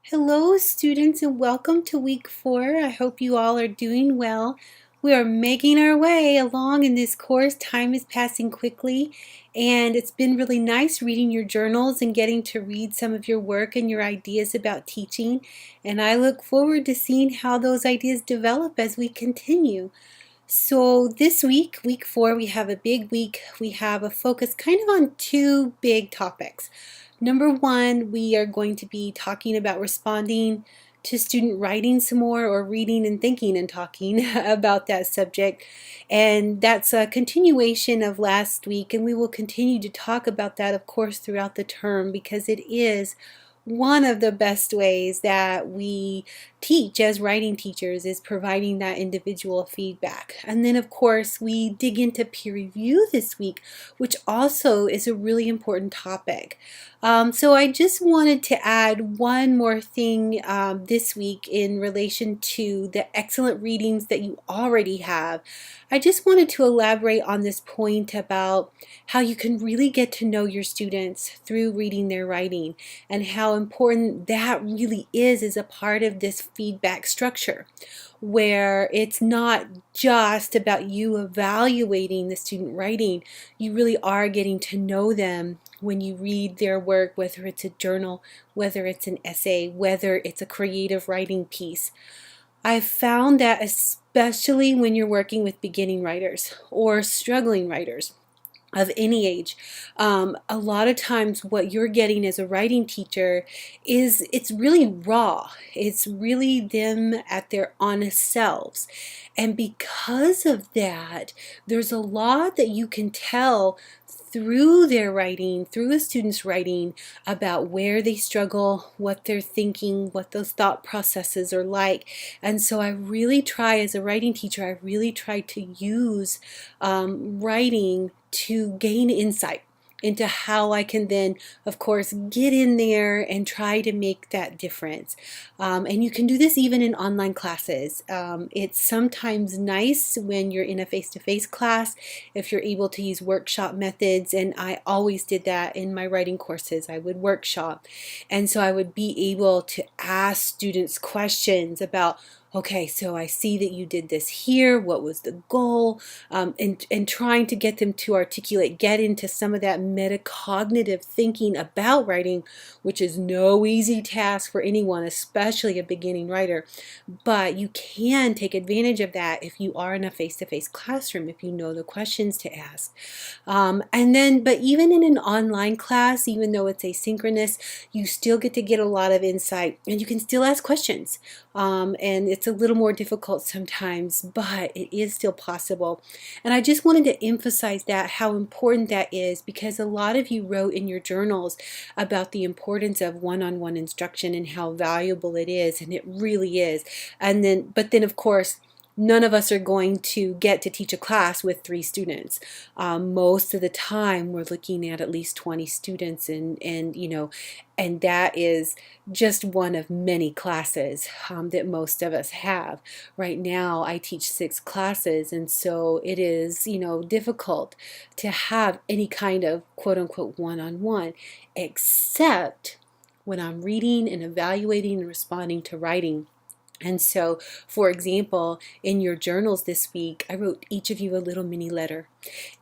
Hello, students, and welcome to week 4. I hope you all are doing well. We are making our way along in this course. Time is passing quickly, and it's been really nice reading your journals and getting to read some of your work and your ideas about teaching. And I look forward to seeing how those ideas develop as we continue. So this week, week 4, we have a big week. We have a focus kind of on two big topics. Number one, we are going to be talking about responding to student writing some more, or reading and thinking and talking about that subject. And that's a continuation of last week, and we will continue to talk about that, of course, throughout the term, because it is one of the best ways that we teach as writing teachers, is providing that individual feedback. And then of course we dig into peer review this week, which also is a really important topic. So I just wanted to add one more thing this week in relation to the excellent readings that you already have. I just wanted to elaborate on this point about how you can really get to know your students through reading their writing, and how important that really is as a part of this feedback structure, where it's not just about you evaluating the student writing. You really are getting to know them when you read their work, whether it's a journal, whether it's an essay, whether it's a creative writing piece. I've found that especially when you're working with beginning writers or struggling writers of any age, a lot of times what you're getting as a writing teacher is, it's really raw. It's really them at their honest selves. And because of that, there's a lot that you can tell through their writing, through a student's writing, about where they struggle, what they're thinking, what those thought processes are like. And so I really try, as a writing teacher, I really try to use writing to gain insight into how I can then, of course, get in there and try to make that difference. And you can do this even in online classes. It's sometimes nice when you're in a face-to-face class if you're able to use workshop methods, and I always did that in my writing courses. I would workshop, and so I would be able to ask students questions about, okay, so I see that you did this here. What was the goal? And trying to get them to articulate, get into some of that metacognitive thinking about writing, which is no easy task for anyone, especially a beginning writer. But you can take advantage of that if you are in a face-to-face classroom, if you know the questions to ask. But even in an online class, even though it's asynchronous, you still get to get a lot of insight, and you can still ask questions. And it's a little more difficult sometimes, but it is still possible. And I just wanted to emphasize that, how important that is, because a lot of you wrote in your journals about the importance of one-on-one instruction and how valuable it is, and it really is. But then of course, none of us are going to get to teach a class with 3 students. Most of the time we're looking at least 20 students, and that is just one of many classes that most of us have. Right now I teach 6 classes, and so it is, difficult to have any kind of quote-unquote one-on-one, except when I'm reading and evaluating and responding to writing. And so, for example, in your journals this week, I wrote each of you a little mini letter.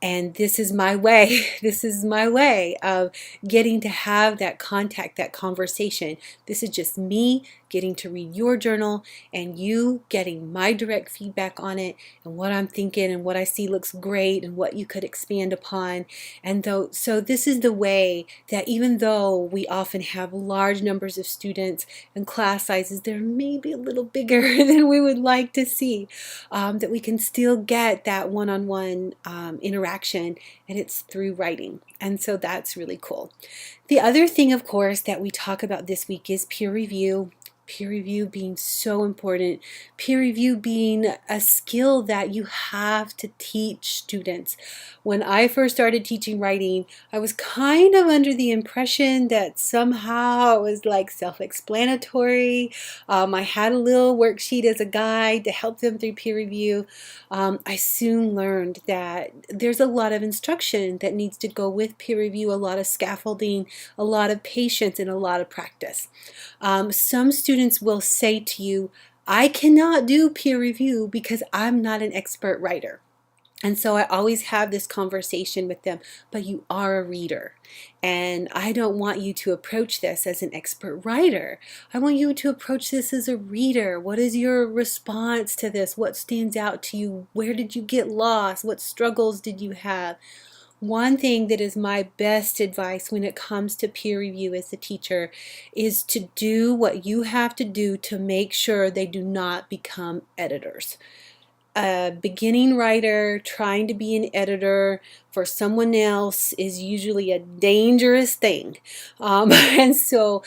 And this is my way, this is my way of getting to have that contact, that conversation. This is just me getting to read your journal and you getting my direct feedback on it, and what I'm thinking and what I see looks great and what you could expand upon. So this is the way that, even though we often have large numbers of students and class sizes, they're maybe a little bigger than we would like to see, that we can still get that one-on-one interaction, and it's through writing. And so that's really cool. The other thing, of course, that we talk about this week is peer review. peer review being so important, peer review being a skill that you have to teach students. When I first started teaching writing, I was kind of under the impression that somehow it was like self-explanatory. I had a little worksheet as a guide to help them through peer review. I soon learned that there's a lot of instruction that needs to go with peer review, a lot of scaffolding, a lot of patience, and a lot of practice. Some students will say to you, I cannot do peer review because I'm not an expert writer. And so I always have this conversation with them, but you are a reader. And I don't want you to approach this as an expert writer. I want you to approach this as a reader. What is your response to this? What stands out to you? Where did you get lost? What struggles did you have? One thing that is my best advice when it comes to peer review as a teacher is to do what you have to do to make sure they do not become editors. A beginning writer trying to be an editor for someone else is usually a dangerous thing. And so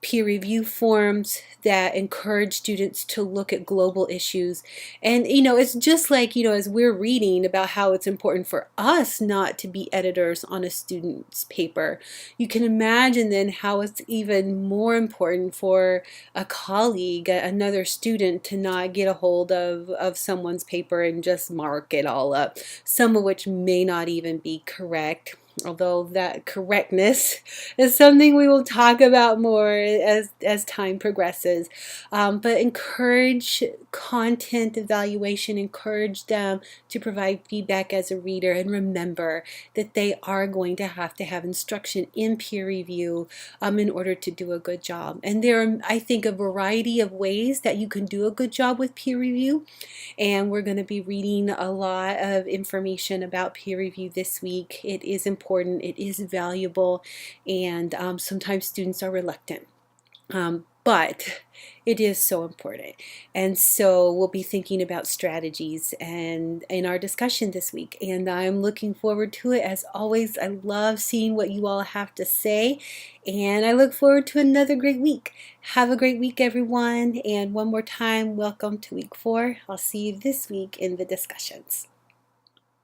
peer review forums that encourage students to look at global issues. And, it's just like, as we're reading about how it's important for us not to be editors on a student's paper, you can imagine then how it's even more important for a colleague, another student, to not get a hold of someone's paper and just mark it all up, some of which may not even be correct. Although that correctness is something we will talk about more as time progresses. But encourage content evaluation, encourage them to provide feedback as a reader, and remember that they are going to have instruction in peer review in order to do a good job. And there are, I think, a variety of ways that you can do a good job with peer review. And we're going to be reading a lot of information about peer review this week. It is important, it is valuable, and sometimes students are reluctant. But it is so important. And so we'll be thinking about strategies and in our discussion this week. And I'm looking forward to it. As always, I love seeing what you all have to say. And I look forward to another great week. Have a great week, everyone. And one more time, welcome to week 4. I'll see you this week in the discussions.